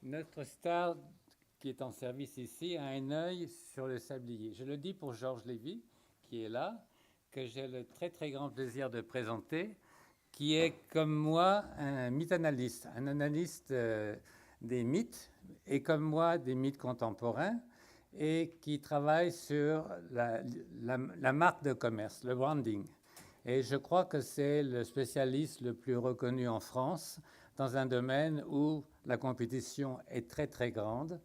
Notre star qui est en service ici a un œil sur le sablier. Je le dis pour Georges Lévy, qui est là, que j'ai le très très grand plaisir de présenter, qui est comme moi un mythanalyste, un analyste des mythes, et comme moi des mythes contemporains, et qui travaille sur la marque de commerce, le branding. Et je crois que c'est le spécialiste le plus reconnu en France dans un domaine où la compétition est très très grande.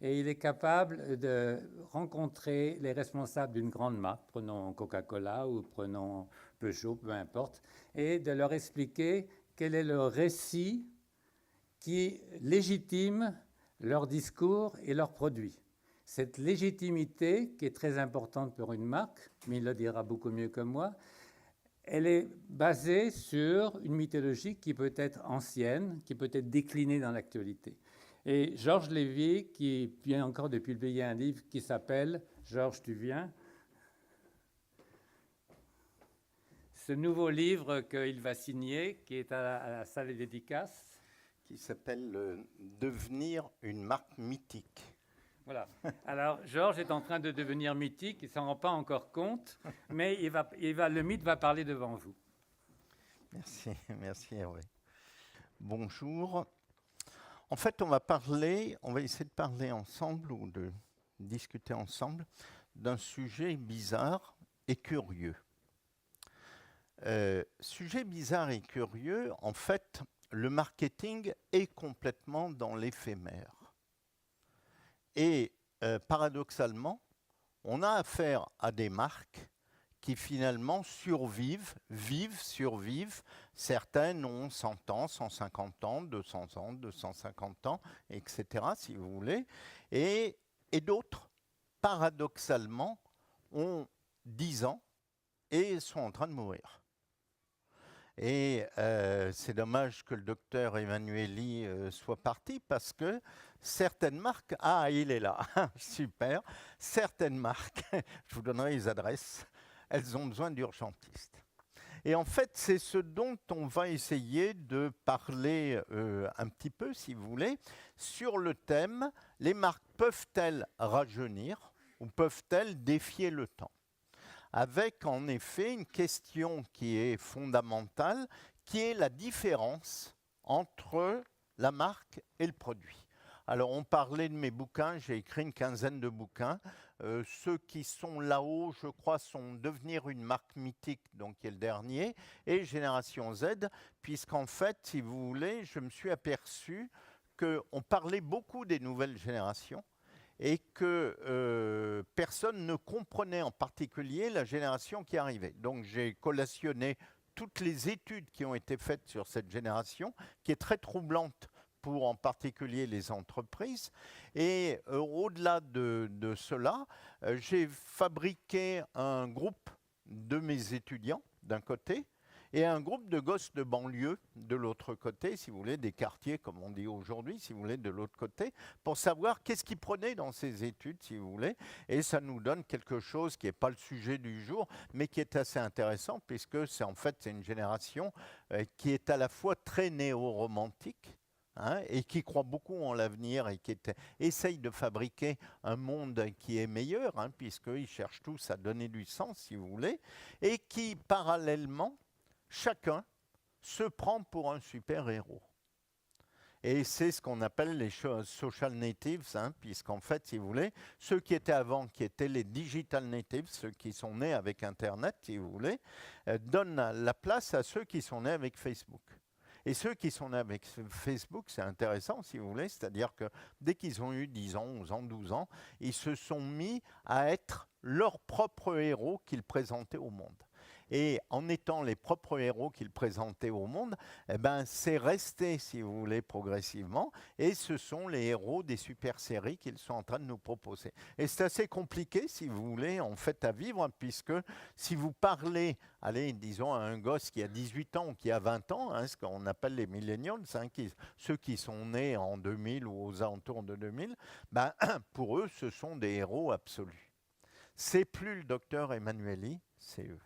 Et il est capable de rencontrer les responsables d'une grande marque, prenons Coca-Cola ou prenons Peugeot, peu importe, et de leur expliquer quel est le récit qui légitime leur discours et leurs produits. Cette légitimité, qui est très importante pour une marque, mais il le dira beaucoup mieux que moi, elle est basée sur une mythologie qui peut être ancienne, qui peut être déclinée dans l'actualité. Et Georges Lévy, qui vient encore de publier un livre qui s'appelle Georges, tu viens. Ce nouveau livre qu'il va signer, qui est à la salle des dédicaces. Qui s'appelle Devenir une marque mythique. Voilà. Alors, Georges est en train de devenir mythique, il ne s'en rend pas encore compte, mais le mythe va parler devant vous. Merci, merci Hervé. Bonjour. En fait, on va essayer de parler ensemble ou de discuter ensemble d'un sujet bizarre et curieux. Sujet bizarre et curieux, en fait, le marketing est complètement dans l'éphémère. Et paradoxalement, on a affaire à des marques qui finalement survivent. Certaines ont 100 ans, 150 ans, 200 ans, 250 ans, etc., si vous voulez. Et d'autres, paradoxalement, ont 10 ans et sont en train de mourir. Et c'est dommage que le docteur Emmanueli soit parti parce que certaines marques... Ah, il est là, super. Certaines marques, je vous donnerai les adresses, elles ont besoin d'urgentistes. Et en fait, c'est ce dont on va essayer de parler un petit peu, si vous voulez, sur le thème « Les marques peuvent-elles rajeunir ou peuvent-elles défier le temps ?» avec en effet une question qui est fondamentale, qui est la différence entre la marque et le produit. Alors, on parlait de mes bouquins, j'ai écrit une quinzaine de bouquins. Ceux qui sont là-haut, je crois, sont Devenir une marque mythique, donc qui est le dernier, et Génération Z, puisqu'en fait, si vous voulez, je me suis aperçu qu'on parlait beaucoup des nouvelles générations, et que personne ne comprenait en particulier la génération qui arrivait. Donc j'ai collationné toutes les études qui ont été faites sur cette génération, qui est très troublante pour en particulier les entreprises. Et au-delà de cela, j'ai fabriqué un groupe de mes étudiants d'un côté, et un groupe de gosses de banlieue de l'autre côté, si vous voulez, des quartiers, comme on dit aujourd'hui, si vous voulez, de l'autre côté, pour savoir qu'est-ce qu'ils prenaient dans ces études, si vous voulez. Et ça nous donne quelque chose qui n'est pas le sujet du jour, mais qui est assez intéressant, puisque c'est en fait c'est une génération qui est à la fois très néo-romantique, hein, et qui croit beaucoup en l'avenir et qui essaye de fabriquer un monde qui est meilleur, hein, puisqu'ils cherchent tous à donner du sens, si vous voulez, et qui, parallèlement, chacun se prend pour un super-héros. Et c'est ce qu'on appelle les social natives, hein, puisqu'en fait, si vous voulez, ceux qui étaient avant, qui étaient les digital natives, ceux qui sont nés avec Internet, si vous voulez, donnent la place à ceux qui sont nés avec Facebook. Et ceux qui sont nés avec Facebook, c'est intéressant, si vous voulez, c'est-à-dire que dès qu'ils ont eu 10 ans, 11 ans, 12 ans, ils se sont mis à être leurs propres héros qu'ils présentaient au monde. Et en étant les propres héros qu'ils présentaient au monde, eh ben, c'est resté, si vous voulez, progressivement. Et ce sont les héros des super-séries qu'ils sont en train de nous proposer. Et c'est assez compliqué, si vous voulez, en fait, à vivre, puisque si vous parlez, allez, disons, à un gosse qui a 18 ans ou qui a 20 ans, hein, ce qu'on appelle les millennials, hein, ceux qui sont nés en 2000 ou aux alentours de 2000, ben, pour eux, ce sont des héros absolus. C'est plus le docteur Emmanueli, c'est eux.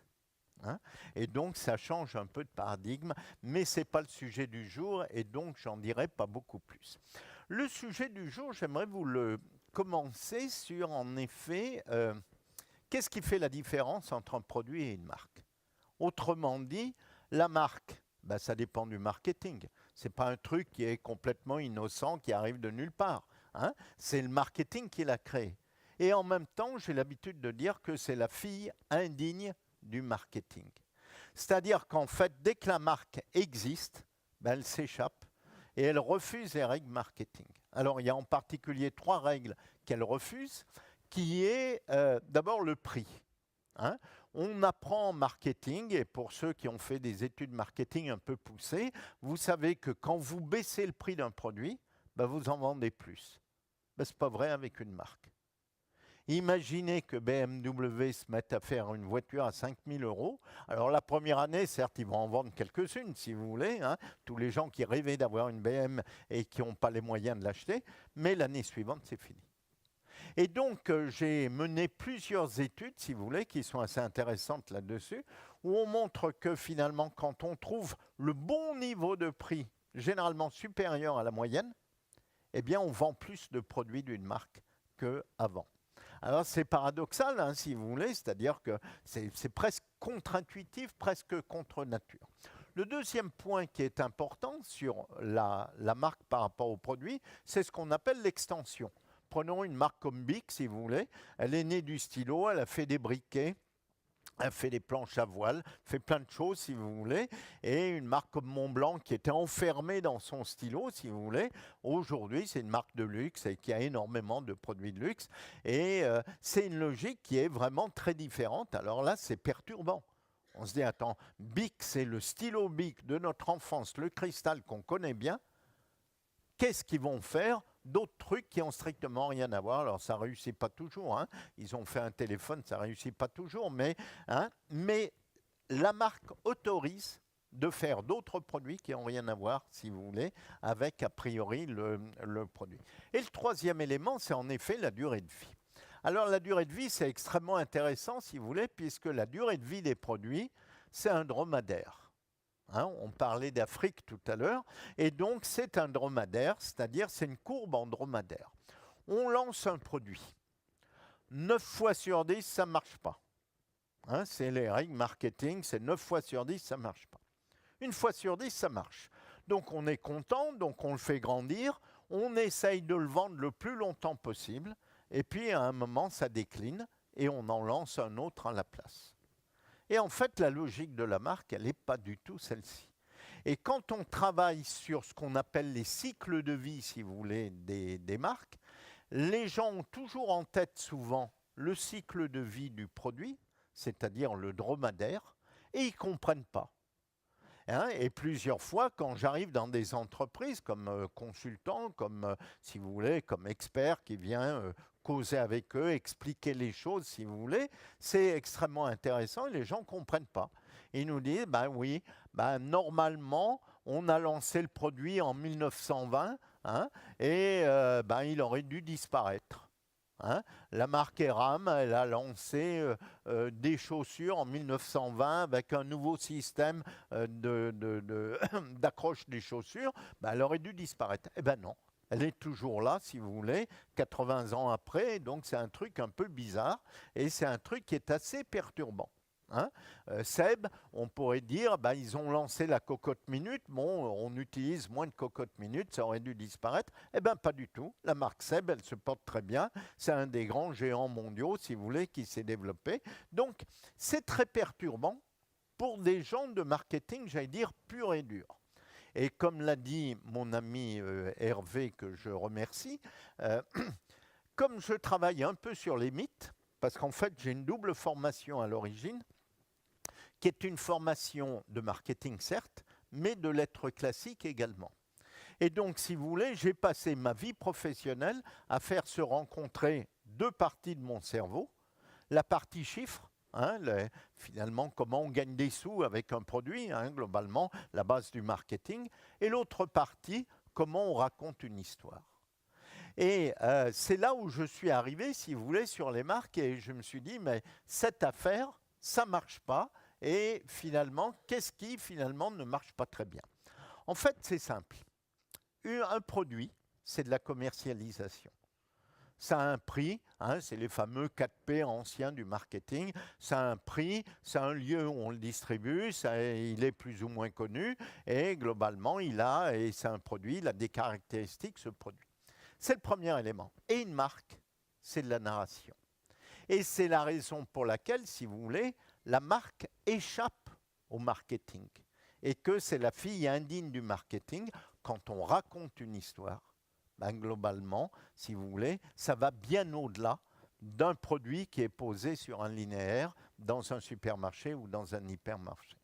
hein. Et donc, ça change un peu de paradigme, mais ce n'est pas le sujet du jour, et donc j'en dirai pas beaucoup plus. Le sujet du jour, j'aimerais vous le commencer sur, en effet, qu'est-ce qui fait la différence entre un produit et une marque? Autrement dit, la marque, ben, ça dépend du marketing. Ce n'est pas un truc qui est complètement innocent, qui arrive de nulle part, hein. C'est le marketing qui l'a créé. Et en même temps, j'ai l'habitude de dire que c'est la fille indigne du marketing. C'est-à-dire qu'en fait, dès que la marque existe, ben, elle s'échappe et elle refuse les règles marketing. Alors, il y a en particulier 3 règles qu'elle refuse, qui est d'abord le prix, hein. On apprend en marketing, et pour ceux qui ont fait des études marketing un peu poussées, vous savez que quand vous baissez le prix d'un produit, ben, vous en vendez plus. Ben, ce n'est pas vrai avec une marque. Imaginez que BMW se mette à faire une voiture à 5 000 €. Alors la première année, certes, ils vont en vendre quelques-unes, si vous voulez, hein, tous les gens qui rêvaient d'avoir une BM et qui n'ont pas les moyens de l'acheter, mais l'année suivante, c'est fini. Et donc, j'ai mené plusieurs études, si vous voulez, qui sont assez intéressantes là-dessus, où on montre que finalement, quand on trouve le bon niveau de prix, généralement supérieur à la moyenne, eh bien, on vend plus de produits d'une marque qu'avant. Alors, c'est paradoxal, hein, si vous voulez, c'est-à-dire que c'est presque contre-intuitif, presque contre nature. Le deuxième point qui est important sur la marque par rapport au produit, c'est ce qu'on appelle l'extension. Prenons une marque comme Bic, si vous voulez. Elle est née du stylo, elle a fait des briquets, elle fait des planches à voile, fait plein de choses, si vous voulez. Et une marque comme Montblanc, qui était enfermée dans son stylo, si vous voulez, aujourd'hui, c'est une marque de luxe et qui a énormément de produits de luxe. Et c'est une logique qui est vraiment très différente. Alors là, c'est perturbant. On se dit, attends, Bic, c'est le stylo Bic de notre enfance, le cristal qu'on connaît bien. Qu'est-ce qu'ils vont faire d'autres trucs qui n'ont strictement rien à voir? Alors, ça ne réussit pas toujours, hein. Ils ont fait un téléphone, ça ne réussit pas toujours, mais la marque autorise de faire d'autres produits qui n'ont rien à voir, si vous voulez, avec a priori le produit. Et le troisième élément, c'est en effet la durée de vie. Alors, la durée de vie, c'est extrêmement intéressant, si vous voulez, puisque la durée de vie des produits, c'est un dromadaire. Hein, on parlait d'Afrique tout à l'heure, et donc c'est un dromadaire, c'est-à-dire c'est une courbe en dromadaire. On lance un produit. 9 fois sur 10, ça ne marche pas. Hein, c'est les règles marketing, c'est 9 fois sur 10, ça ne marche pas. 1 fois sur 10, ça marche. Donc on est content, donc on le fait grandir, on essaye de le vendre le plus longtemps possible, et puis à un moment, ça décline, et on en lance un autre à la place. Et en fait, la logique de la marque, elle n'est pas du tout celle-ci. Et quand on travaille sur ce qu'on appelle les cycles de vie, si vous voulez, des marques, les gens ont toujours en tête souvent le cycle de vie du produit, c'est-à-dire le dromadaire, et ils ne comprennent pas. Hein, et plusieurs fois, quand j'arrive dans des entreprises comme consultant, comme, si vous voulez, comme expert qui vient causer avec eux, expliquer les choses, si vous voulez, c'est extrêmement intéressant et les gens ne comprennent pas. Ils nous disent, ben oui, ben normalement, on a lancé le produit en 1920, hein, et ben il aurait dû disparaître. Hein, la marque Eram, elle a lancé des chaussures en 1920 avec un nouveau système d'accroche des chaussures. Ben, elle aurait dû disparaître. Eh bien non, elle est toujours là, si vous voulez, 80 ans après. Donc c'est un truc un peu bizarre et c'est un truc qui est assez perturbant. Hein, Seb, on pourrait dire, ben, ils ont lancé la cocotte minute, bon, on utilise moins de cocotte minute, ça aurait dû disparaître. Eh bien, pas du tout. La marque Seb, elle se porte très bien. C'est un des grands géants mondiaux, si vous voulez, qui s'est développé. Donc, c'est très perturbant pour des gens de marketing, j'allais dire, pur et dur. Et comme l'a dit mon ami Hervé, que je remercie, comme je travaille un peu sur les mythes, parce qu'en fait, j'ai une double formation à l'origine, qui est une formation de marketing, certes, mais de lettres classiques également. Et donc, si vous voulez, j'ai passé ma vie professionnelle à faire se rencontrer 2 parties de mon cerveau. La partie chiffres, hein, finalement, comment on gagne des sous avec un produit, hein, globalement, la base du marketing. Et l'autre partie, comment on raconte une histoire. Et c'est là où je suis arrivé, si vous voulez, sur les marques, et je me suis dit, mais cette affaire, ça ne marche pas. Et finalement, qu'est-ce qui finalement ne marche pas très bien? En fait, c'est simple. Un produit, c'est de la commercialisation. Ça a un prix, hein, c'est les fameux 4P anciens du marketing. Ça a un prix, c'est un lieu où on le distribue, il est plus ou moins connu, et globalement, et c'est un produit, il a des caractéristiques, ce produit. C'est le premier élément. Et une marque, c'est de la narration. Et c'est la raison pour laquelle, si vous voulez, la marque échappe au marketing. Et que c'est la fille indigne du marketing. Quand on raconte une histoire, ben globalement, si vous voulez, ça va bien au-delà d'un produit qui est posé sur un linéaire dans un supermarché ou dans un hypermarché.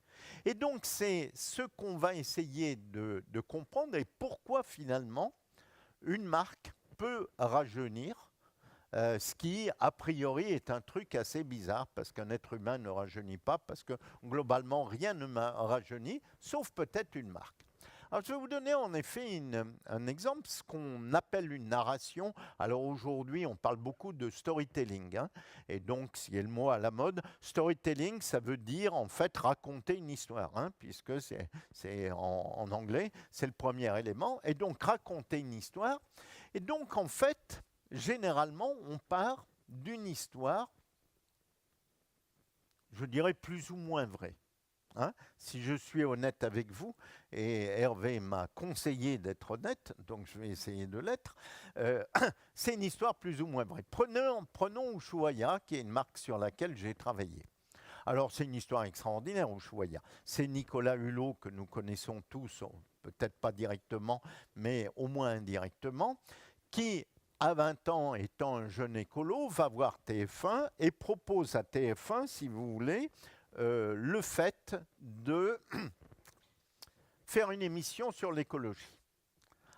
Et donc, c'est ce qu'on va essayer de comprendre et pourquoi finalement une marque peut rajeunir, ce qui, a priori, est un truc assez bizarre parce qu'un être humain ne rajeunit pas, parce que globalement, rien ne rajeunit, sauf peut-être une marque. Alors, je vais vous donner en effet un exemple, ce qu'on appelle une narration. Alors aujourd'hui, on parle beaucoup de storytelling, hein, et donc, s'il y a le mot à la mode, storytelling, ça veut dire en fait raconter une histoire, hein, puisque c'est en anglais, c'est le premier élément. Et donc, raconter une histoire. Et donc, en fait, généralement, on part d'une histoire, je dirais plus ou moins vraie. Hein, si je suis honnête avec vous, et Hervé m'a conseillé d'être honnête, donc je vais essayer de l'être, c'est une histoire plus ou moins vraie. Prenons Ushuaïa, qui est une marque sur laquelle j'ai travaillé. Alors c'est une histoire extraordinaire, Ushuaïa. C'est Nicolas Hulot, que nous connaissons tous, peut-être pas directement, mais au moins indirectement, qui, à 20 ans, étant un jeune écolo, va voir TF1 et propose à TF1, si vous voulez, le fait de faire une émission sur l'écologie.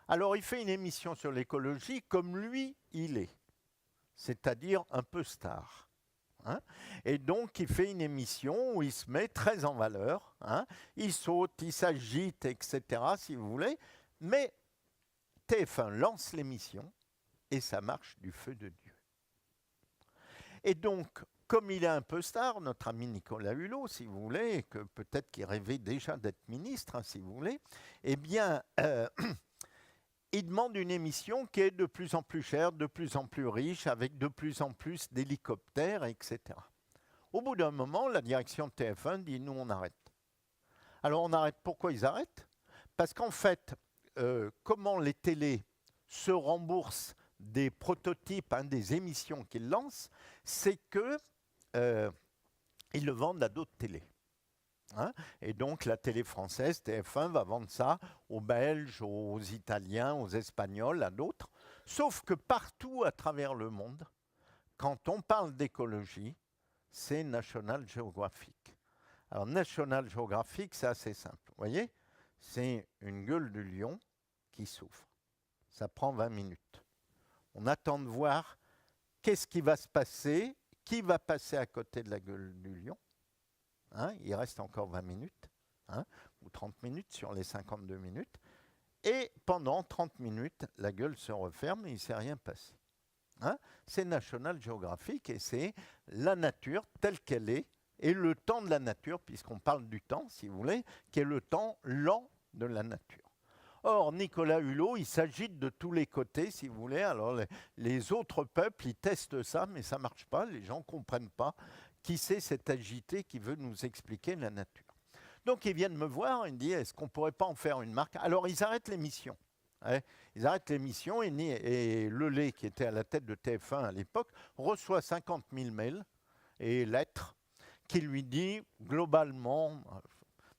Alors, il fait une émission sur l'écologie comme lui, il est, c'est-à-dire un peu star. Hein, et donc, il fait une émission où il se met très en valeur. Hein, il saute, il s'agite, etc., si vous voulez. Mais TF1 lance l'émission et ça marche du feu de Dieu. Et donc, comme il est un peu star, notre ami Nicolas Hulot, si vous voulez, que peut-être qu'il rêvait déjà d'être ministre, hein, si vous voulez, eh bien, il demande une émission qui est de plus en plus chère, de plus en plus riche, avec de plus en plus d'hélicoptères, etc. Au bout d'un moment, la direction de TF1 dit « nous, on arrête ». Alors, on arrête. Pourquoi ils arrêtent? Parce qu'en fait, comment les télés se remboursent des prototypes, hein, des émissions qu'ils lancent, c'est que ils le vendent à d'autres télés. Hein, et donc la télé française, TF1, va vendre ça aux Belges, aux Italiens, aux Espagnols, à d'autres. Sauf que partout à travers le monde, quand on parle d'écologie, c'est National Geographic. Alors National Geographic, c'est assez simple. Vous voyez, c'est une gueule de lion qui souffre. Ça prend 20 minutes. On attend de voir qu'est-ce qui va se passer, qui va passer à côté de la gueule du lion. Hein, il reste encore 20 minutes, hein, ou 30 minutes sur les 52 minutes. Et pendant 30 minutes, la gueule se referme et il ne s'est rien passé. Hein, c'est National Geographic et c'est la nature telle qu'elle est, et le temps de la nature, puisqu'on parle du temps, si vous voulez, qui est le temps lent de la nature. Or, Nicolas Hulot, il s'agite de tous les côtés, si vous voulez. Alors, les autres peuples, ils testent ça, mais ça ne marche pas. Les gens ne comprennent pas qui c'est cet agité qui veut nous expliquer la nature. Donc, ils viennent me voir, ils me disent, est-ce qu'on ne pourrait pas en faire une marque? Alors, ils arrêtent l'émission. Hein, ils arrêtent l'émission et Lelay, qui était à la tête de TF1 à l'époque, reçoit 50 000 mails et lettres qui lui dit, globalement,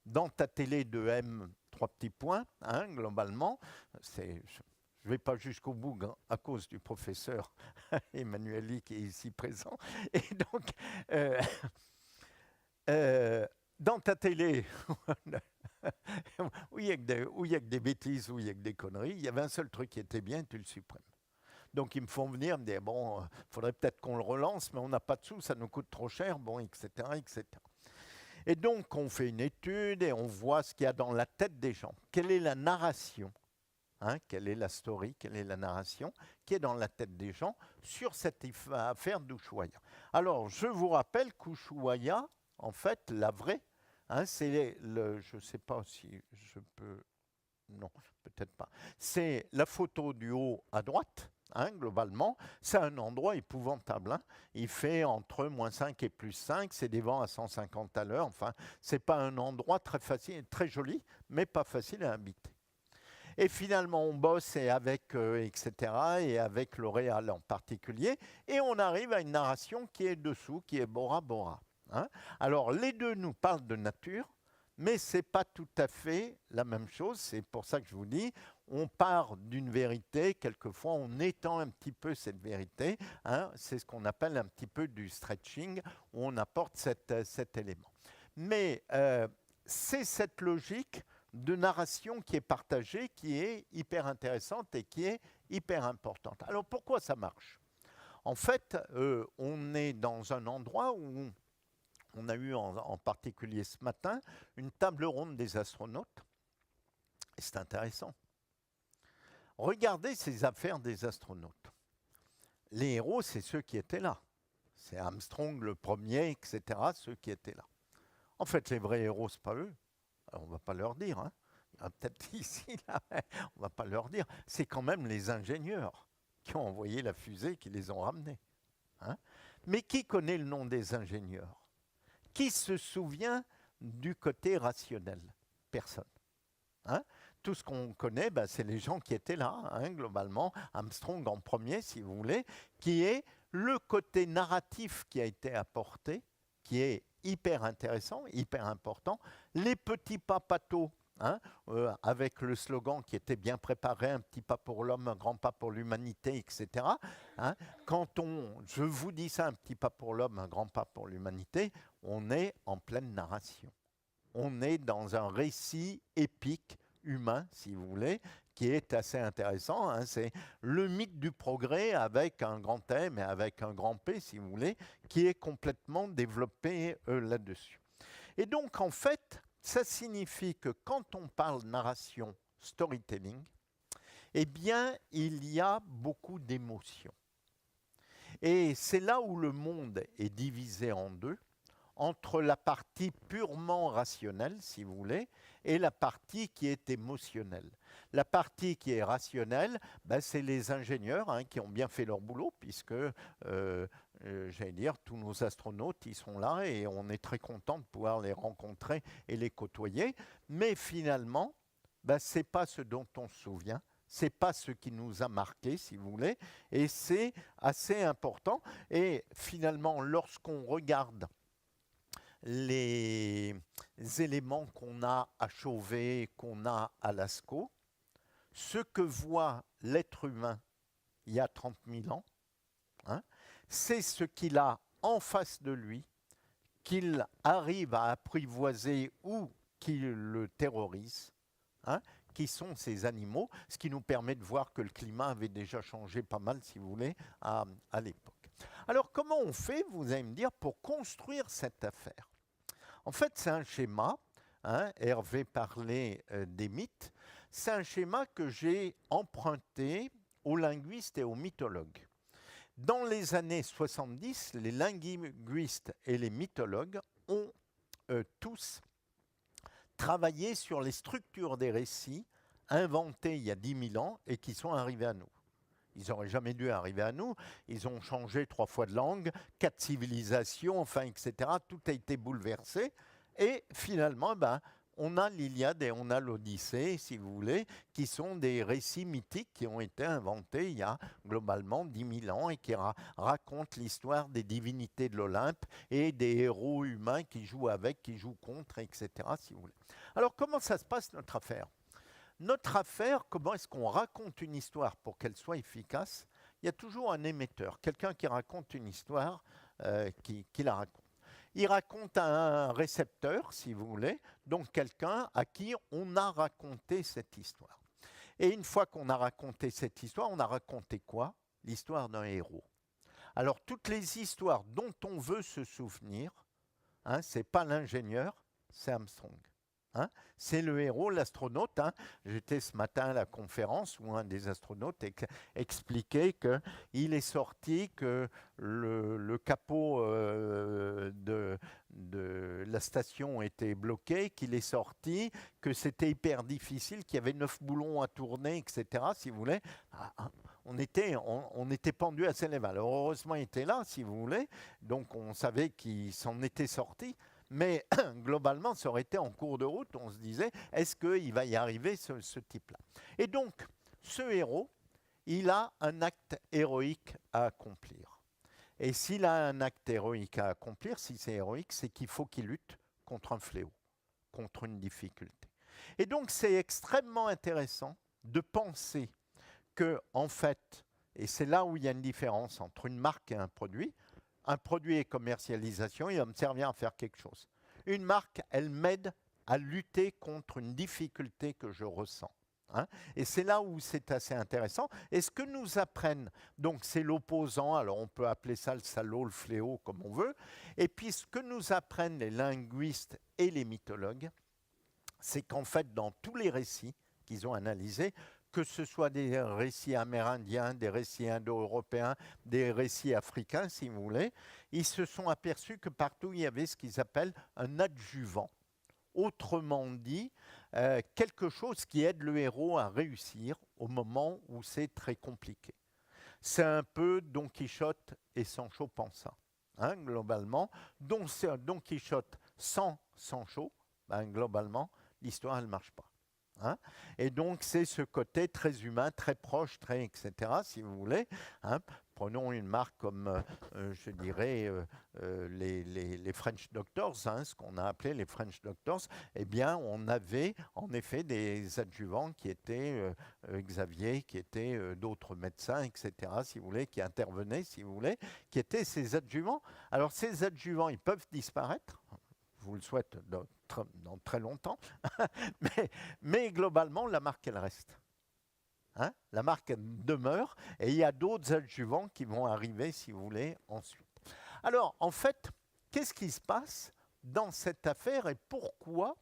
dans ta télé de M, 3 petits points, hein, globalement, je ne vais pas jusqu'au bout à cause du professeur Emmanueli qui est ici présent. Et donc, dans ta télé, où il y a que des bêtises, où il y a que des conneries, il y avait un seul truc qui était bien, tu le supprimes. Donc ils me font venir, me dire, bon, il faudrait peut-être qu'on le relance, mais on n'a pas de sous, ça nous coûte trop cher, bon, etc., etc. Et donc, on fait une étude et on voit ce qu'il y a dans la tête des gens. Quelle est la narration, hein, quelle est la story, quelle est la narration qui est dans la tête des gens sur cette affaire d'Ushuaïa. Alors, je vous rappelle qu'Ushuaïa, en fait, la vraie, Hein, je ne sais pas si je peux... Non, peut-être pas. C'est la photo du haut à droite, hein, globalement. C'est un endroit épouvantable. Hein. Il fait entre -5 et +5. C'est des vents à 150 à l'heure. Enfin, ce n'est pas un endroit très facile, très joli, mais pas facile à habiter. Et finalement, on bosse etc., et avec L'Oréal en particulier, et on arrive à une narration qui est dessous, qui est Bora Bora. Hein. Alors, les deux nous parlent de nature, mais ce n'est pas tout à fait la même chose. C'est pour ça que je vous dis, on part d'une vérité, quelquefois on étend un petit peu cette vérité. Hein. C'est ce qu'on appelle un petit peu du stretching, où on apporte cet élément. Mais c'est cette logique de narration qui est partagée, qui est hyper intéressante et qui est hyper importante. Alors pourquoi ça marche? En fait, on est dans un endroit où on a eu en particulier ce matin une table ronde des astronautes. Et c'est intéressant. Regardez ces affaires des astronautes. Les héros, c'est ceux qui étaient là. C'est Armstrong le premier, etc., ceux qui étaient là. En fait, les vrais héros, ce n'est pas eux. Alors, on ne va pas leur dire. Hein. Peut-être ici, là, on ne va pas leur dire. C'est quand même les ingénieurs qui ont envoyé la fusée, qui les ont ramenés. Hein. Mais qui connaît le nom des ingénieurs? Qui se souvient du côté rationnel? Personne. Hein. Tout ce qu'on connaît, c'est les gens qui étaient là, hein, globalement. Armstrong en premier, si vous voulez, qui est le côté narratif qui a été apporté, qui est hyper intéressant, hyper important. Les petits pas bateaux, hein, avec le slogan qui était bien préparé, un petit pas pour l'homme, un grand pas pour l'humanité, etc. Hein. Je vous dis ça, un petit pas pour l'homme, un grand pas pour l'humanité, on est en pleine narration. On est dans un récit épique, humain, si vous voulez, qui est assez intéressant. Hein. C'est le mythe du progrès avec un grand M et avec un grand P, si vous voulez, qui est complètement développé là-dessus. Et donc, en fait, ça signifie que quand on parle narration, storytelling, eh bien, il y a beaucoup d'émotions. Et c'est là où le monde est divisé en deux, entre la partie purement rationnelle, si vous voulez, et la partie qui est émotionnelle. La partie qui est rationnelle, c'est les ingénieurs, hein, qui ont bien fait leur boulot, puisque, j'allais dire, tous nos astronautes, ils sont là, et on est très content de pouvoir les rencontrer et les côtoyer. Mais finalement, ce n'est pas ce dont on se souvient. Ce n'est pas ce qui nous a marqué, si vous voulez, et c'est assez important. Et finalement, lorsqu'on regarde les éléments qu'on a à Chauvet, qu'on a à Lascaux, ce que voit l'être humain il y a 30 000 ans, hein, c'est ce qu'il a en face de lui, qu'il arrive à apprivoiser ou qui le terrorise, hein, qui sont ces animaux, ce qui nous permet de voir que le climat avait déjà changé pas mal, si vous voulez, à l'époque. Alors, comment on fait, vous allez me dire, pour construire cette affaire? En fait, c'est un schéma, hein, Hervé parlait des mythes, c'est un schéma que j'ai emprunté aux linguistes et aux mythologues. Dans les années 70, les linguistes et les mythologues ont tous travaillé sur les structures des récits inventés il y a 10 000 ans et qui sont arrivés à nous. Ils n'auraient jamais dû arriver à nous. Ils ont changé 3 fois de langue, 4 civilisations, enfin, etc. Tout a été bouleversé. Et finalement, on a l'Iliade et on a l'Odyssée, si vous voulez, qui sont des récits mythiques qui ont été inventés il y a globalement 10 000 ans et qui racontent l'histoire des divinités de l'Olympe et des héros humains qui jouent avec, qui jouent contre, etc., si vous voulez. Alors, comment ça se passe, notre affaire ? Notre affaire, comment est-ce qu'on raconte une histoire pour qu'elle soit efficace? Il y a toujours un émetteur, quelqu'un qui raconte une histoire, qui la raconte. Il raconte à un récepteur, si vous voulez, donc quelqu'un à qui on a raconté cette histoire. Et une fois qu'on a raconté cette histoire, on a raconté quoi? L'histoire d'un héros. Alors, toutes les histoires dont on veut se souvenir, hein, ce n'est pas l'ingénieur, c'est Armstrong. Hein, c'est le héros, l'astronaute. Hein. J'étais ce matin à la conférence où un des astronautes expliquait qu'il est sorti, que le capot de la station était bloqué, qu'il est sorti, que c'était hyper difficile, qu'il y avait 9 boulons à tourner, etc. Si vous voulez. On était pendu à Sénéval. Alors heureusement, il était là, si vous voulez. Donc on savait qu'il s'en était sorti. Mais globalement, ça aurait été en cours de route. On se disait, est-ce qu'il va y arriver ce type-là? Et donc, ce héros, il a un acte héroïque à accomplir. Et s'il a un acte héroïque à accomplir, si c'est héroïque, c'est qu'il faut qu'il lutte contre un fléau, contre une difficulté. Et donc, c'est extrêmement intéressant de penser que, en fait, et c'est là où il y a une différence entre une marque et un produit et commercialisation, il va me servir à faire quelque chose. Une marque, elle m'aide à lutter contre une difficulté que je ressens. Hein, et c'est là où c'est assez intéressant. Et ce que nous apprennent, donc c'est l'opposant, alors on peut appeler ça le salaud, le fléau, comme on veut. Et puis ce que nous apprennent les linguistes et les mythologues, c'est qu'en fait, dans tous les récits qu'ils ont analysés, que ce soit des récits amérindiens, des récits indo-européens, des récits africains, si vous voulez, ils se sont aperçus que partout, il y avait ce qu'ils appellent un adjuvant. Autrement dit, quelque chose qui aide le héros à réussir au moment où c'est très compliqué. C'est un peu Don Quichotte et Sancho Panza, hein, globalement. Don Quichotte sans Sancho, ben, globalement, l'histoire, elle ne marche pas. Hein, et donc, c'est ce côté très humain, très proche, très etc., si vous voulez. Hein. Prenons une marque comme, je dirais, les French Doctors, hein, ce qu'on a appelé les French Doctors. Eh bien, on avait en effet des adjuvants qui étaient Xavier, qui étaient d'autres médecins, etc., si vous voulez, qui intervenaient, si vous voulez, qui étaient ces adjuvants. Alors, ces adjuvants, ils peuvent disparaître. Je vous le souhaite dans très longtemps, mais globalement, la marque, elle reste. Hein, la marque elle demeure, et il y a d'autres adjuvants qui vont arriver, si vous voulez, ensuite. Alors, en fait, qu'est-ce qui se passe dans cette affaire et pourquoi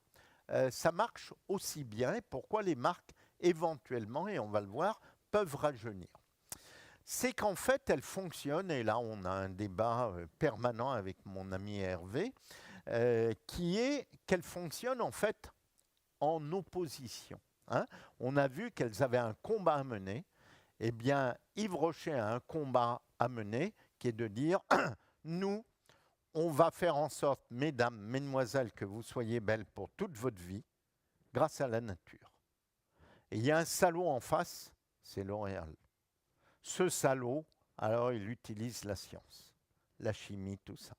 ça marche aussi bien et pourquoi les marques, éventuellement, et on va le voir, peuvent rajeunir? C'est qu'en fait, elles fonctionnent, et là, on a un débat permanent avec mon ami Hervé, qui est qu'elles fonctionnent en fait en opposition. Hein. On a vu qu'elles avaient un combat à mener. Eh bien, Yves Rocher a un combat à mener qui est de dire nous, on va faire en sorte, mesdames, mesdemoiselles, que vous soyez belles pour toute votre vie grâce à la nature. Et il y a un salaud en face, c'est L'Oréal. Ce salaud, alors il utilise la science, la chimie, tout ça.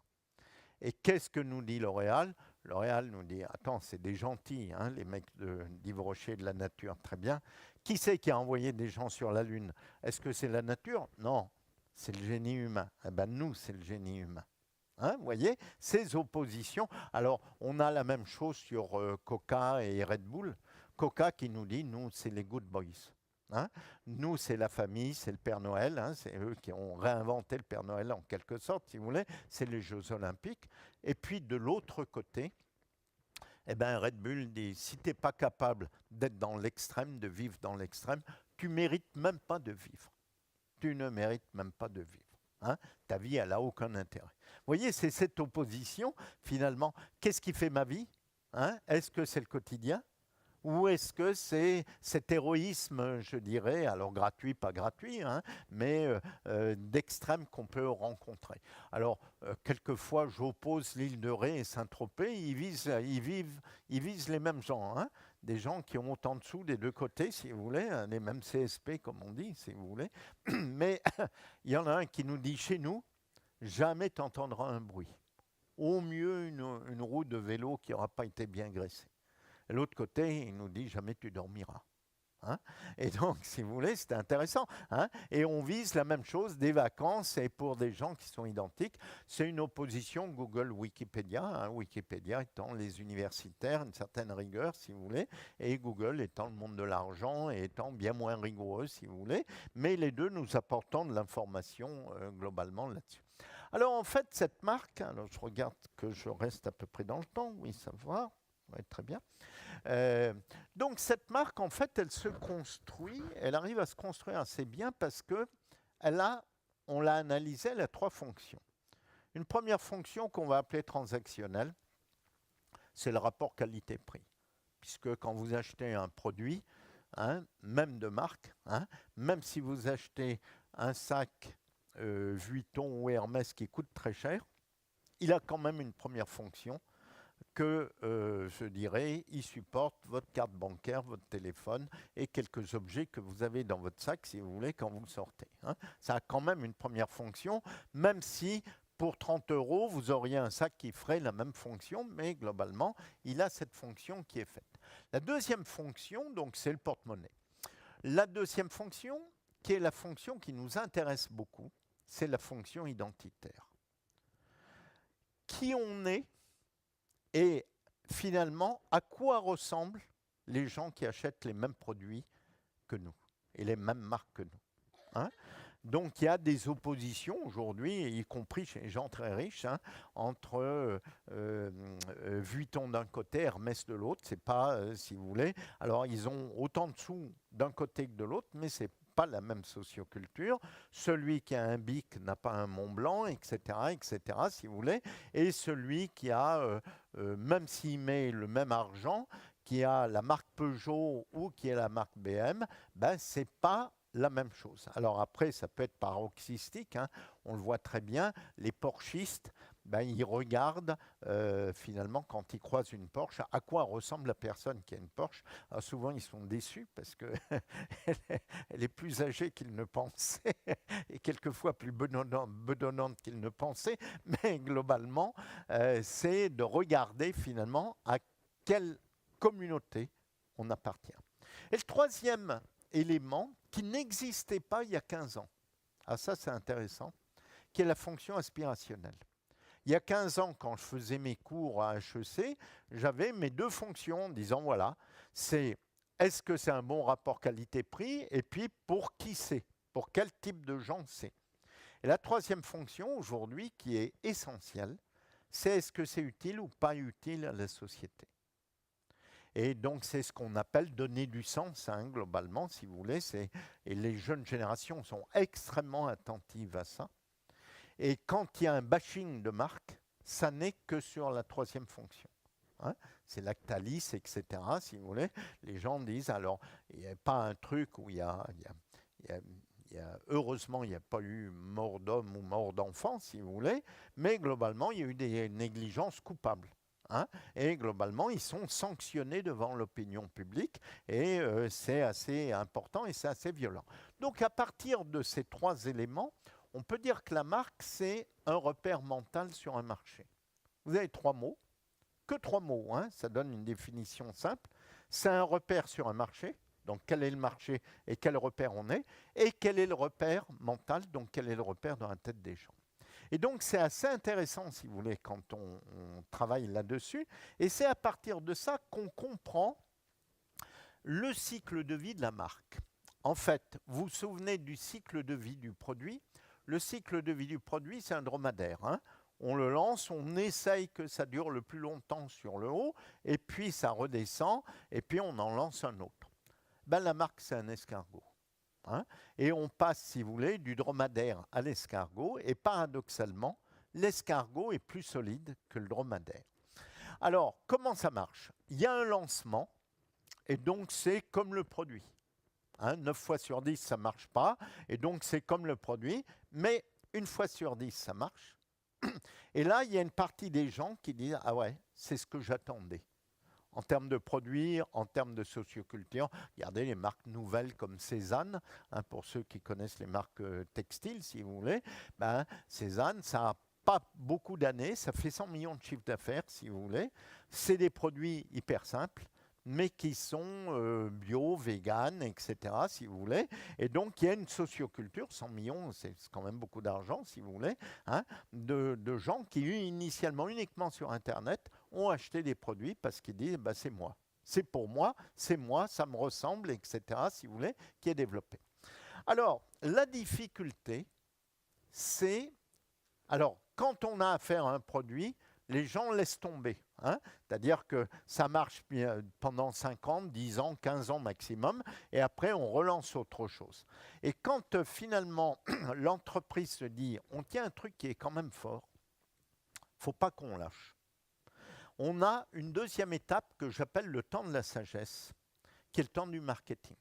Et qu'est-ce que nous dit L'Oréal? L'Oréal nous dit, attends, c'est des gentils, hein, les mecs d'Yves Rocher de la nature, très bien. Qui c'est qui a envoyé des gens sur la Lune? Est-ce que c'est la nature? Non, c'est le génie humain. Eh bien, nous, c'est le génie humain. Hein, vous voyez, ces oppositions. Alors, on a la même chose sur Coca et Red Bull. Coca qui nous dit, nous, c'est les good boys. Hein, nous, c'est la famille, c'est le Père Noël, hein, c'est eux qui ont réinventé le Père Noël en quelque sorte, si vous voulez, c'est les Jeux Olympiques. Et puis de l'autre côté, eh ben, Red Bull dit, si tu n'es pas capable d'être dans l'extrême, de vivre dans l'extrême, tu ne mérites même pas de vivre. Tu ne mérites même pas de vivre. Hein, ta vie, elle n'a aucun intérêt. Vous voyez, c'est cette opposition, finalement. Qu'est-ce qui fait ma vie? Hein, est-ce que c'est le quotidien? Ou est-ce que c'est cet héroïsme, je dirais, alors gratuit, pas gratuit, hein, mais d'extrême qu'on peut rencontrer? Alors, quelquefois, j'oppose l'île de Ré et Saint-Tropez, ils visent les mêmes gens, hein, des gens qui ont en dessous des deux côtés, si vous voulez, hein, les mêmes CSP, comme on dit, si vous voulez. Mais il y en a un qui nous dit, chez nous, jamais tu entendras un bruit. Au mieux, une roue de vélo qui n'aura pas été bien graissée. De l'autre côté, il nous dit jamais tu dormiras. Hein, et donc, si vous voulez, c'est intéressant. Hein, et on vise la même chose, des vacances, et pour des gens qui sont identiques, c'est une opposition Google-Wikipédia. Hein, Wikipédia étant les universitaires, une certaine rigueur, si vous voulez, et Google étant le monde de l'argent et étant bien moins rigoureux, si vous voulez. Mais les deux nous apportant de l'information globalement là-dessus. Alors, en fait, cette marque, alors je regarde que je reste à peu près dans le temps, oui, ça va. Ouais, très bien. Donc cette marque, en fait, elle se construit, elle arrive à se construire assez bien parce que on l'a analysée, elle a 3 fonctions. Une première fonction qu'on va appeler transactionnelle, c'est le rapport qualité-prix. Puisque quand vous achetez un produit, hein, même de marque, hein, même si vous achetez un sac Vuitton ou Hermès qui coûte très cher, il a quand même une première fonction que, je dirais, il supporte votre carte bancaire, votre téléphone et quelques objets que vous avez dans votre sac, si vous voulez, quand vous le sortez. Hein. Ça a quand même une première fonction, même si pour 30 €, vous auriez un sac qui ferait la même fonction, mais globalement, il a cette fonction qui est faite. La deuxième fonction, donc, c'est le porte-monnaie. La deuxième fonction, qui est la fonction qui nous intéresse beaucoup, c'est la fonction identitaire. Qui on est et finalement, à quoi ressemblent les gens qui achètent les mêmes produits que nous et les mêmes marques que nous, hein. Donc il y a des oppositions aujourd'hui, y compris chez les gens très riches, hein, entre Vuitton d'un côté, Hermès de l'autre. C'est pas, si vous voulez. Alors ils ont autant de sous d'un côté que de l'autre, mais c'est pas la même socioculture. Celui qui a un Bic n'a pas un Mont Blanc, etc., si vous voulez. Et celui qui a, même s'il met le même argent, qui a la marque Peugeot ou qui a la marque BM, ben c'est pas la même chose. Alors après, ça peut être paroxystique, hein, on le voit très bien, les porschistes, ben, ils regardent finalement quand ils croisent une Porsche, à quoi ressemble la personne qui a une Porsche. Alors souvent, ils sont déçus parce qu'elle elle est plus âgée qu'ils ne pensaient et quelquefois plus bedonnante qu'ils ne pensaient, mais globalement, c'est de regarder finalement à quelle communauté on appartient. Et le troisième élément qui n'existait pas il y a 15 ans. Ah, ça, c'est intéressant, qui est la fonction aspirationnelle. Il y a 15 ans, quand je faisais mes cours à HEC, j'avais mes 2 fonctions en disant, voilà, c'est est-ce que c'est un bon rapport qualité-prix et puis pour qui c'est, pour quel type de gens c'est. Et la troisième fonction aujourd'hui, qui est essentielle, c'est est-ce que c'est utile ou pas utile à la société. Et donc, c'est ce qu'on appelle donner du sens, hein, globalement, si vous voulez. Et les jeunes générations sont extrêmement attentives à ça. Et quand il y a un bashing de marque, ça n'est que sur la troisième fonction. Hein. C'est Lactalis, etc., si vous voulez. Les gens disent, alors, il n'y a pas un truc où heureusement, il n'y a pas eu mort d'homme ou mort d'enfant, si vous voulez, mais globalement, il y a eu des négligences coupables. Hein, et globalement, ils sont sanctionnés devant l'opinion publique et c'est assez important et c'est assez violent. Donc à partir de ces 3 éléments, on peut dire que la marque, c'est un repère mental sur un marché. Vous avez 3 mots, que 3 mots, hein, ça donne une définition simple. C'est un repère sur un marché, donc quel est le marché et quel repère on est, et quel est le repère mental, donc quel est le repère dans la tête des gens. Et donc, c'est assez intéressant, si vous voulez, quand on travaille là-dessus. Et c'est à partir de ça qu'on comprend le cycle de vie de la marque. En fait, vous vous souvenez du cycle de vie du produit. Le cycle de vie du produit, c'est un dromadaire. Hein. On le lance, on essaye que ça dure le plus longtemps sur le haut, et puis ça redescend, et puis on en lance un autre. Ben, la marque, c'est un escargot. Hein, et on passe, si vous voulez, du dromadaire à l'escargot, et paradoxalement, l'escargot est plus solide que le dromadaire. Alors, comment ça marche? Il y a un lancement, et donc c'est comme le produit. Hein, 9 fois sur 10, ça ne marche pas, et donc c'est comme le produit, mais 1 fois sur 10, ça marche. Et là, il y a une partie des gens qui disent « Ah ouais, c'est ce que j'attendais ». En termes de produits, en termes de socioculture, regardez les marques nouvelles comme Cézanne, hein, pour ceux qui connaissent les marques textiles, si vous voulez. Ben, Cézanne, ça n'a pas beaucoup d'années, ça fait 100 millions de chiffres d'affaires, si vous voulez. C'est des produits hyper simples, mais qui sont bio, vegan, etc., si vous voulez. Et donc, il y a une socioculture, 100 millions, c'est quand même beaucoup d'argent, si vous voulez, hein, de gens qui, initialement, uniquement sur Internet, ont acheté des produits parce qu'ils disent bah, c'est moi, c'est pour moi, c'est moi, ça me ressemble, etc., si vous voulez, qui est développé. Alors, la difficulté, c'est... Alors, quand on a affaire à un produit, les gens laissent tomber. hein. C'est-à-dire que ça marche pendant 5 ans, 10 ans, 15 ans maximum, et après on relance autre chose. Et quand finalement l'entreprise se dit, on tient un truc qui est quand même fort, il ne faut pas qu'on lâche. On a une deuxième étape que j'appelle le temps de la sagesse, qui est le temps du marketing.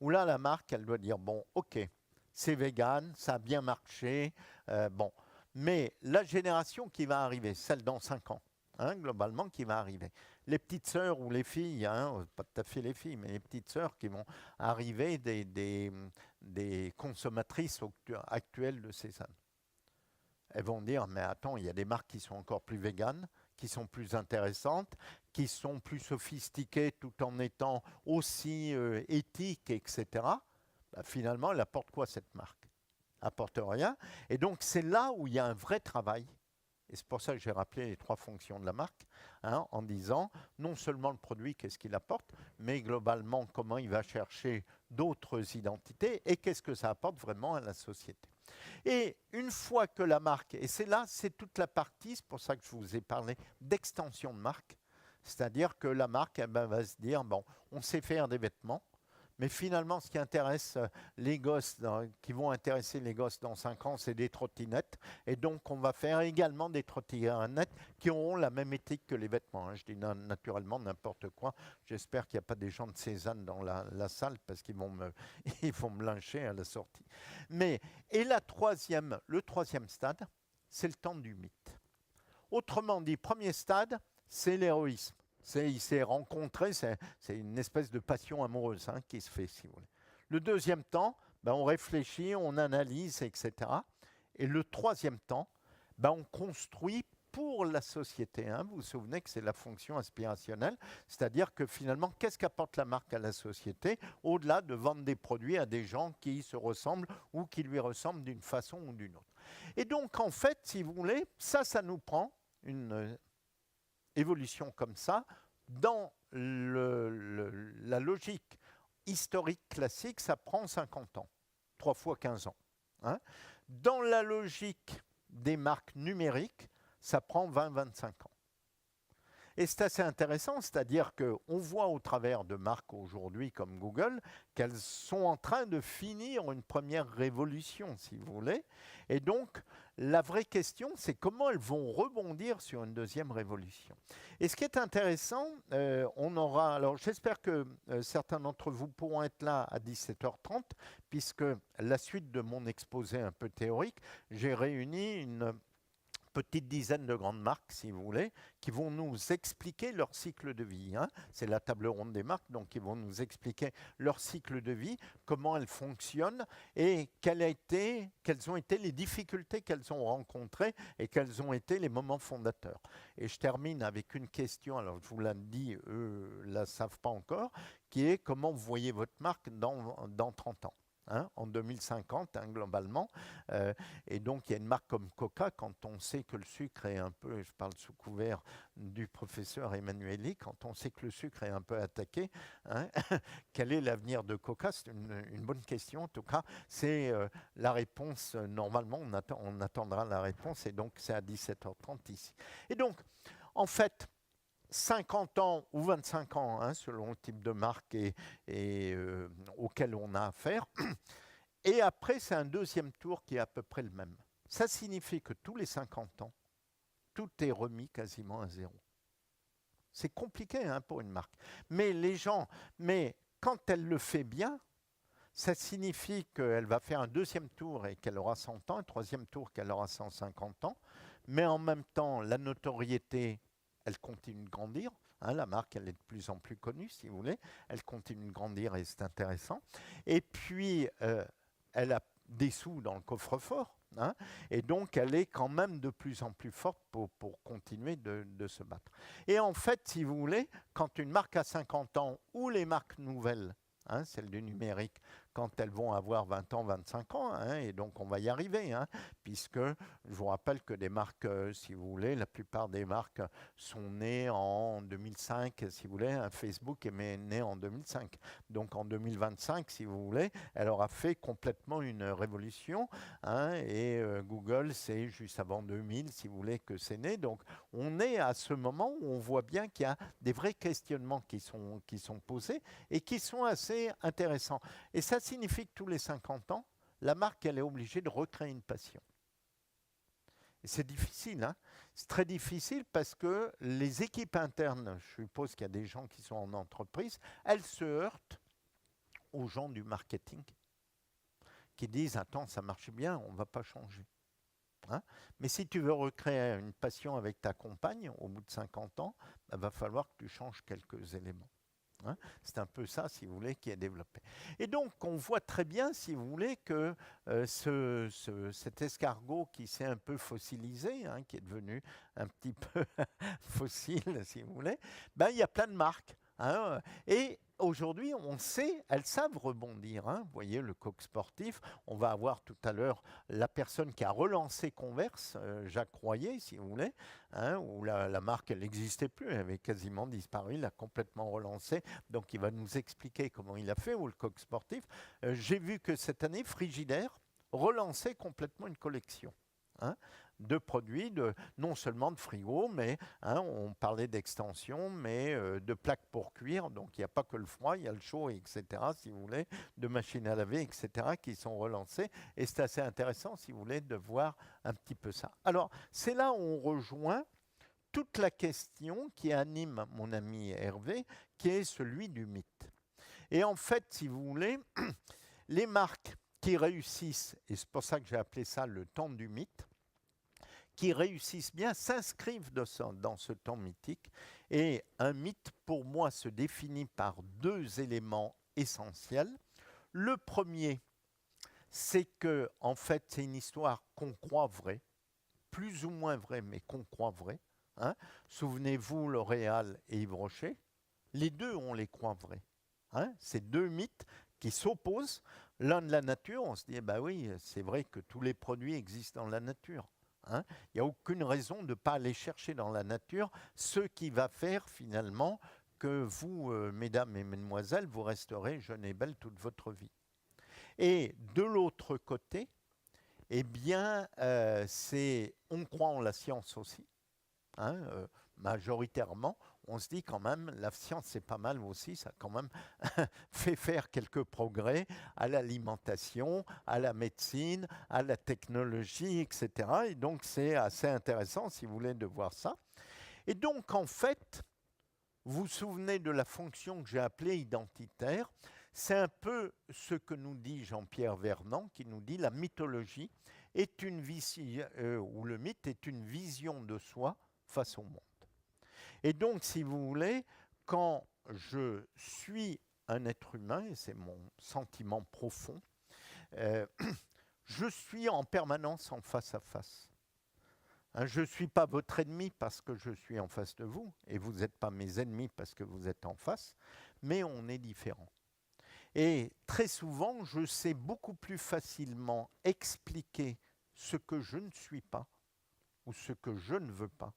Où là, la marque, elle doit dire, bon, ok, c'est vegan, ça a bien marché, bon. Mais la génération qui va arriver, celle dans 5 ans, hein, globalement, qui va arriver. Les petites sœurs ou les filles, hein, pas tout à fait les filles, mais les petites sœurs qui vont arriver des consommatrices actuelles de sésame. Elles vont dire, mais attends, il y a des marques qui sont encore plus véganes, qui sont plus intéressantes, qui sont plus sophistiquées tout en étant aussi éthiques, etc. Bah, finalement, elle apporte quoi cette marque? Apporte rien. Et donc, c'est là où il y a un vrai travail. Et c'est pour ça que j'ai rappelé les 3 fonctions de la marque, hein, en disant non seulement le produit, qu'est-ce qu'il apporte, mais globalement, comment il va chercher d'autres identités et qu'est-ce que ça apporte vraiment à la société. Et une fois que la marque, et c'est là, c'est toute la partie, c'est pour ça que je vous ai parlé d'extension de marque, c'est-à-dire que la marque va se dire, bon, on sait faire des vêtements, mais finalement, ce qui intéresse les gosses, qui vont intéresser les gosses dans 5 ans, c'est des trottinettes. Et donc, on va faire également des trottinettes qui auront la même éthique que les vêtements. Hein. Je dis naturellement n'importe quoi. J'espère qu'il n'y a pas des gens de Cézanne dans la salle parce qu'ils vont ils vont me lyncher à la sortie. Mais, et le troisième stade, c'est le temps du mythe. Autrement dit, premier stade, c'est l'héroïsme. Il s'est rencontré, c'est une espèce de passion amoureuse, hein, qui se fait, si vous voulez. Le deuxième temps, ben, on réfléchit, on analyse, etc. Et le troisième temps, ben, on construit pour la société. Hein. Vous vous souvenez que c'est la fonction aspirationnelle, c'est-à-dire que finalement, qu'est-ce qu'apporte la marque à la société, au-delà de vendre des produits à des gens qui se ressemblent ou qui lui ressemblent d'une façon ou d'une autre. Et donc, en fait, si vous voulez, ça nous prend une évolution comme ça. Dans la logique historique classique, ça prend 50 ans, 3 fois 15 ans. Hein. Dans la logique des marques numériques, ça prend 20-25 ans. Et c'est assez intéressant, c'est-à-dire qu'on voit au travers de marques aujourd'hui comme Google qu'elles sont en train de finir une première révolution, si vous voulez. Et donc, la vraie question, c'est comment elles vont rebondir sur une deuxième révolution. Et ce qui est intéressant, alors j'espère que certains d'entre vous pourront être là à 17h30, puisque la suite de mon exposé un peu théorique, j'ai réuni une petite dizaine de grandes marques, si vous voulez, qui vont nous expliquer leur cycle de vie. Hein. C'est la table ronde des marques, donc ils vont nous expliquer leur cycle de vie, comment elles fonctionnent et quelles ont été les difficultés qu'elles ont rencontrées et quels ont été les moments fondateurs. Et je termine avec une question, alors je vous l'ai dit, eux ne la savent pas encore, qui est comment vous voyez votre marque dans 30 ans. Hein, en 2050, hein, globalement. Et donc, il y a une marque comme Coca, quand on sait que le sucre est un peu, je parle sous couvert du professeur Emmanueli, quand on sait que le sucre est un peu attaqué, hein, quel est l'avenir de Coca? C'est une bonne question. En tout cas, c'est la réponse. Normalement, on attendra la réponse, et donc c'est à 17h30 ici. Et donc, en fait, 50 ans ou 25 ans, hein, selon le type de marque auquel on a affaire. Et après, c'est un deuxième tour qui est à peu près le même. Ça signifie que tous les 50 ans, tout est remis quasiment à zéro. C'est compliqué, hein, pour une marque. Mais quand elle le fait bien, ça signifie qu'elle va faire un deuxième tour et qu'elle aura 100 ans, un troisième tour qu'elle aura 150 ans. Mais en même temps, la notoriété, elle continue de grandir. Hein, la marque, elle est de plus en plus connue, si vous voulez. Elle continue de grandir et c'est intéressant. Et puis, elle a des sous dans le coffre-fort. Hein, et donc, elle est quand même de plus en plus forte pour continuer de se battre. Et en fait, si vous voulez, quand une marque a 50 ans ou les marques nouvelles, hein, celles du numérique, quand elles vont avoir 20 ans, 25 ans, hein, et donc on va y arriver, hein, puisque je vous rappelle que des marques, si vous voulez, la plupart des marques sont nées en 2005, si vous voulez, hein, Facebook est né en 2005. Donc en 2025, si vous voulez, elle aura fait complètement une révolution, hein, et Google, c'est juste avant 2000, si vous voulez, que c'est né. Donc on est à ce moment où on voit bien qu'il y a des vrais questionnements qui sont posés et qui sont assez intéressants. Et ça signifie que tous les 50 ans, la marque, elle est obligée de recréer une passion. Et c'est difficile, hein. C'est très difficile parce que les équipes internes, je suppose qu'il y a des gens qui sont en entreprise, elles se heurtent aux gens du marketing qui disent « Attends, ça marche bien, on ne va pas changer. » Hein? Mais si tu veux recréer une passion avec ta compagne au bout de 50 ans, il va falloir que tu changes quelques éléments. Hein? C'est un peu ça, si vous voulez, qui est développé. Et donc, on voit très bien, si vous voulez, que cet escargot qui s'est un peu fossilisé, hein, qui est devenu un petit peu fossile, si vous voulez, ben, il y a plein de marques. Hein, et aujourd'hui, on sait, elles savent rebondir. Hein. Vous voyez, le coq sportif, on va avoir tout à l'heure la personne qui a relancé Converse, Jacques Royer, si vous voulez, hein, où la marque, elle n'existait plus, elle avait quasiment disparu, il l'a complètement relancé. Donc, il va nous expliquer comment il a fait, ou le coq sportif. J'ai vu que cette année, Frigidaire relançait complètement une collection. Hein, de produits, non seulement de frigo, mais hein, on parlait d'extension, mais de plaques pour cuire. Donc il n'y a pas que le froid, il y a le chaud, etc., si vous voulez, de machines à laver, etc., qui sont relancées. Et c'est assez intéressant, si vous voulez, de voir un petit peu ça. Alors, c'est là où on rejoint toute la question qui anime mon ami Hervé, qui est celui du mythe. Et en fait, si vous voulez, les marques qui réussissent, et c'est pour ça que j'ai appelé ça le temps du mythe, qui réussissent bien, s'inscrivent dans ce temps mythique. Et un mythe, pour moi, se définit par deux éléments essentiels. Le premier, c'est que, en fait, c'est une histoire qu'on croit vraie, plus ou moins vraie, mais qu'on croit vraie. Hein. Souvenez-vous, L'Oréal et Yves Rocher, les deux, on les croit vrais. Hein. C'est deux mythes qui s'opposent. L'un de la nature, on se dit, bah oui, c'est vrai que tous les produits existent dans la nature. Hein. Il n'y a aucune raison de ne pas aller chercher dans la nature ce qui va faire finalement que vous, mesdames et mesdemoiselles, vous resterez jeunes et belles toute votre vie. Et de l'autre côté, eh bien, on croit en la science aussi. Hein, majoritairement, on se dit quand même, la science c'est pas mal aussi, ça a quand même fait faire quelques progrès à l'alimentation, à la médecine, à la technologie, etc. Et donc c'est assez intéressant, si vous voulez, de voir ça. Et donc en fait, vous vous souvenez de la fonction que j'ai appelée identitaire, c'est un peu ce que nous dit Jean-Pierre Vernant, qui nous dit la mythologie est une vision, ou le mythe est une vision de soi face au monde. Et donc, si vous voulez, quand je suis un être humain, et c'est mon sentiment profond, je suis en permanence en face à face. Hein, je ne suis pas votre ennemi parce que je suis en face de vous, et vous n'êtes pas mes ennemis parce que vous êtes en face, mais on est différents. Et très souvent, je sais beaucoup plus facilement expliquer ce que je ne suis pas, ou ce que je ne veux pas,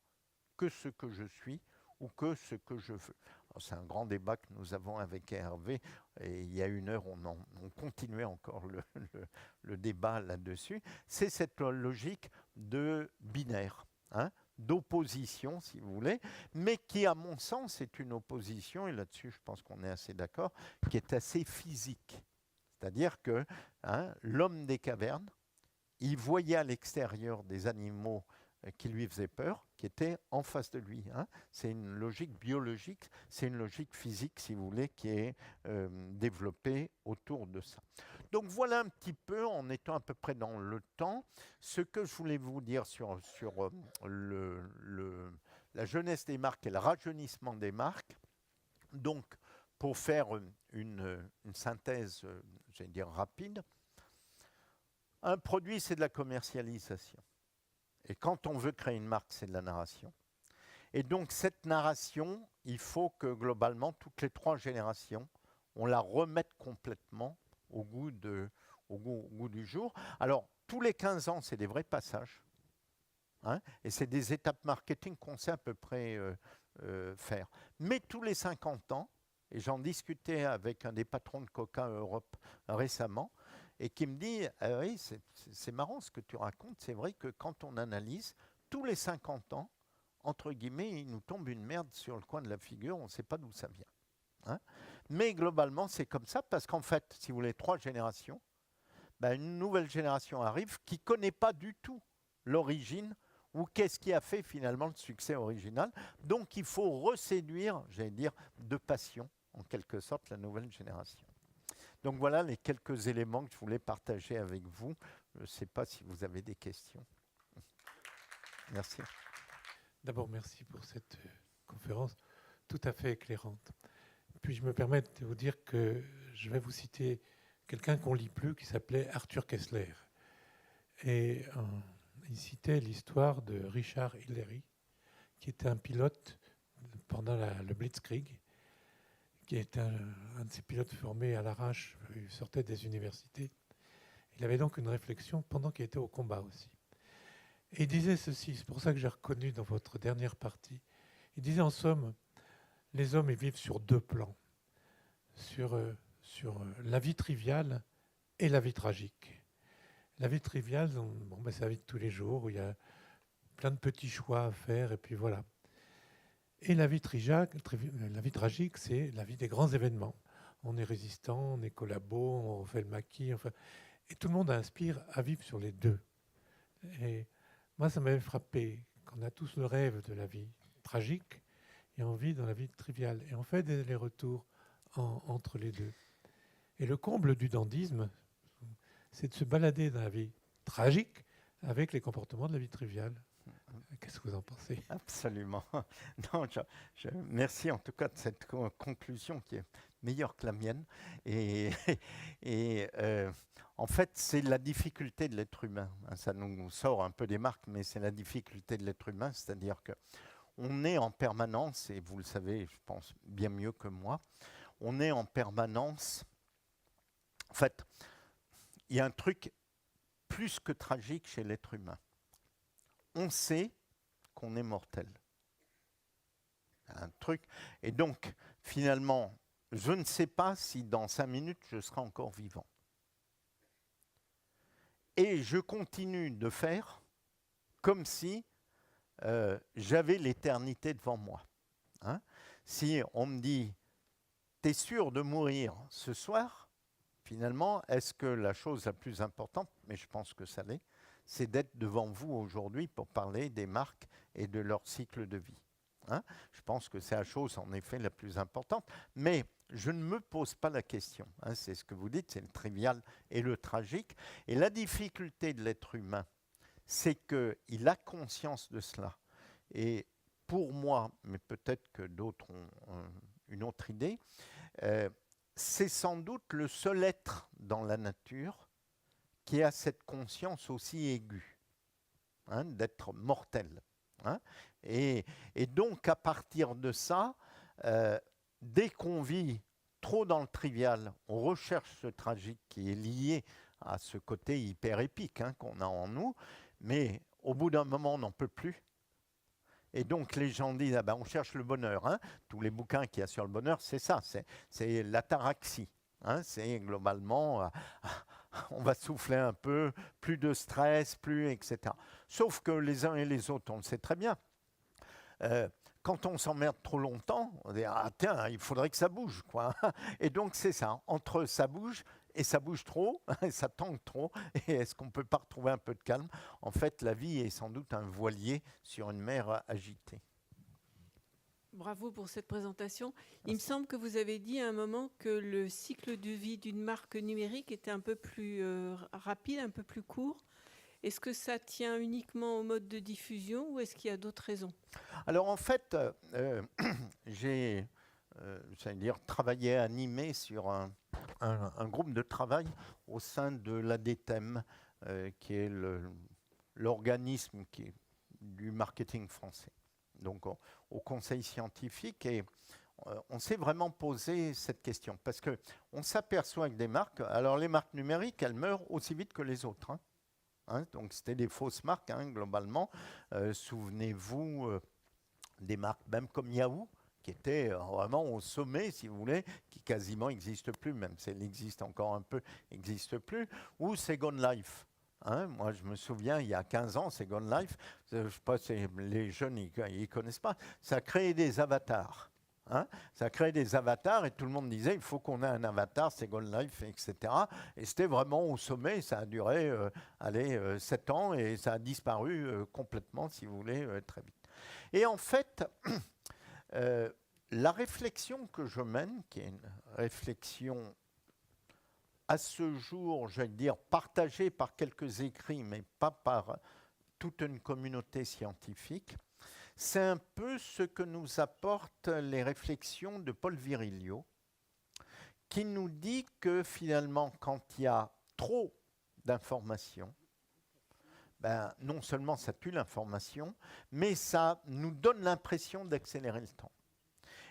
que ce que je suis ou que ce que je veux. C'est un grand débat que nous avons avec Hervé, et il y a une heure, on continuait encore le débat là-dessus. C'est cette logique de binaire, hein, d'opposition, si vous voulez, mais qui, à mon sens, est une opposition, et là-dessus, je pense qu'on est assez d'accord, qui est assez physique. C'est-à-dire que hein, l'homme des cavernes, il voyait à l'extérieur des animaux qui lui faisaient peur, qui étaient en face de lui. Hein. C'est une logique biologique, c'est une logique physique, si vous voulez, qui est développée autour de ça. Donc voilà un petit peu, en étant à peu près dans le temps, ce que je voulais vous dire sur la jeunesse des marques et le rajeunissement des marques. Donc, pour faire une synthèse, j'allais dire rapide, un produit, c'est de la commercialisation. Et quand on veut créer une marque, c'est de la narration. Et donc, cette narration, il faut que globalement, toutes les 3 générations, on la remette complètement au goût du jour. Alors, tous les 15 ans, c'est des vrais passages. Hein, et c'est des étapes marketing qu'on sait à peu près faire. Mais tous les 50 ans, et j'en discutais avec un des patrons de Coca Europe récemment, et qui me dit ah oui, c'est marrant ce que tu racontes, c'est vrai que quand on analyse, tous les 50 ans, entre guillemets, il nous tombe une merde sur le coin de la figure, on ne sait pas d'où ça vient. Hein. Mais globalement, c'est comme ça, parce qu'en fait, si vous voulez, 3 générations, ben, une nouvelle génération arrive qui ne connaît pas du tout l'origine ou qu'est-ce qui a fait finalement le succès original. Donc il faut reséduire, j'allais dire, de passion, en quelque sorte, la nouvelle génération. Donc voilà les quelques éléments que je voulais partager avec vous. Je ne sais pas si vous avez des questions. Merci. D'abord, merci pour cette conférence tout à fait éclairante. Puis je me permets de vous dire que je vais vous citer quelqu'un qu'on ne lit plus, qui s'appelait Arthur Kessler. Et il citait l'histoire de Richard Hillary, qui était un pilote pendant le Blitzkrieg, qui était un de ces pilotes formés à l'arrache, il sortait des universités. Il avait donc une réflexion pendant qu'il était au combat aussi. Et il disait ceci, c'est pour ça que j'ai reconnu dans votre dernière partie, il disait en somme, les hommes ils vivent sur 2 plans, sur la vie triviale et la vie tragique. La vie triviale, c'est la vie de tous les jours, où il y a plein de petits choix à faire, et puis voilà. Et la vie tragique, c'est la vie des grands événements. On est résistant, on est collabo, on fait le maquis, enfin, et tout le monde inspire à vivre sur les 2. Et moi, ça m'avait frappé qu'on a tous le rêve de la vie tragique et on vit dans la vie triviale. Et on fait des allers-retours entre les 2. Et le comble du dandisme, c'est de se balader dans la vie tragique avec les comportements de la vie triviale. Qu'est-ce que vous en pensez ? Absolument. Non, merci en tout cas de cette conclusion qui est meilleure que la mienne. Et en fait, c'est la difficulté de l'être humain. Ça nous sort un peu des marques, mais c'est la difficulté de l'être humain, c'est-à-dire qu'on est en permanence, et vous le savez, je pense bien mieux que moi, on est en permanence. En fait, il y a un truc plus que tragique chez l'être humain. On sait qu'on est mortel. Un truc. Et donc, finalement, je ne sais pas si dans 5 minutes, je serai encore vivant. Et je continue de faire comme si j'avais l'éternité devant moi. Hein. Si on me dit, t'es sûr de mourir ce soir, finalement, est-ce que la chose la plus importante, mais je pense que ça l'est, c'est d'être devant vous aujourd'hui pour parler des marques et de leur cycle de vie. Hein. Je pense que c'est la chose en effet la plus importante, mais je ne me pose pas la question. Hein. C'est ce que vous dites, c'est le trivial et le tragique. Et la difficulté de l'être humain, c'est qu'il a conscience de cela. Et pour moi, mais peut-être que d'autres ont une autre idée, c'est sans doute le seul être dans la nature qui a cette conscience aussi aiguë, hein, d'être mortel. Hein. Et donc, à partir de ça, dès qu'on vit trop dans le trivial, on recherche ce tragique qui est lié à ce côté hyper épique, hein, qu'on a en nous, mais au bout d'un moment, on n'en peut plus. Et donc, les gens disent, ah ben, on cherche le bonheur. Hein. Tous les bouquins qu'il y a sur le bonheur, c'est ça, c'est l'ataraxie. Hein. C'est globalement... on va souffler un peu, plus de stress, etc. Sauf que les uns et les autres, on le sait très bien. Quand on s'emmerde trop longtemps, on dit « Ah tiens, il faudrait que ça bouge. » quoi. Et donc c'est ça, entre ça bouge et ça bouge trop, et ça tangue trop, et est-ce qu'on ne peut pas retrouver un peu de calme ? En fait, la vie est sans doute un voilier sur une mer agitée. Bravo pour cette présentation. Il me semble que vous avez dit à un moment que le cycle de vie d'une marque numérique était un peu plus rapide, un peu plus court. Est-ce que ça tient uniquement au mode de diffusion ou est-ce qu'il y a d'autres raisons ? Alors en fait, j'ai travaillé, animé sur un groupe de travail au sein de l'ADTEM, qui est l'organisme du marketing français. Donc au conseil scientifique, et on s'est vraiment posé cette question parce qu'on s'aperçoit que des marques, alors les marques numériques, elles meurent aussi vite que les autres. Donc c'était des fausses marques globalement. Souvenez-vous des marques même comme Yahoo, qui étaient vraiment au sommet, si vous voulez, qui quasiment n'existe plus, même si elle existe encore un peu, n'existe plus, ou Second Life. Moi, je me souviens, il y a 15 ans, Second Life, je ne sais pas si les jeunes ne connaissent pas, ça a créé des avatars. Ça a créé des avatars et tout le monde disait il faut qu'on ait un avatar, Second Life, etc. Et c'était vraiment au sommet, ça a duré 7 ans et ça a disparu complètement, si vous voulez, très vite. Et en fait, la réflexion que je mène, qui est une réflexion à ce jour, j'allais dire, partagée par quelques écrits, mais pas par toute une communauté scientifique, c'est un peu ce que nous apportent les réflexions de Paul Virilio, qui nous dit que finalement, quand il y a trop d'informations, non seulement ça tue l'information, mais ça nous donne l'impression d'accélérer le temps.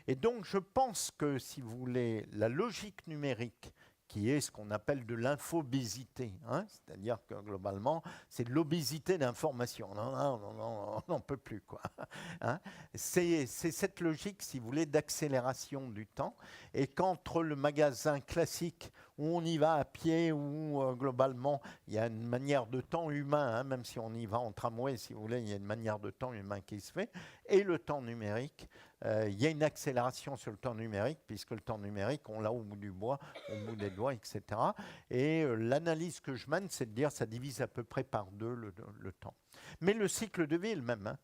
Et donc, je pense que, si vous voulez, la logique numérique, qui est ce qu'on appelle de l'infobésité, c'est-à-dire que globalement, c'est de l'obésité d'information. On n'en peut plus, quoi. C'est cette logique, si vous voulez, d'accélération du temps. Et qu'entre le magasin classique, où on y va à pied, où globalement, il y a une manière de temps humain, même si on y va en tramway, si vous voulez, il y a une manière de temps humain qui se fait, et le temps numérique, il y a une accélération sur le temps numérique, puisque le temps numérique, on l'a au bout du bois, au bout des doigts, etc. Et l'analyse que je mène, c'est de dire que ça divise à peu près par 2 le temps. Mais le cycle de vie est le même.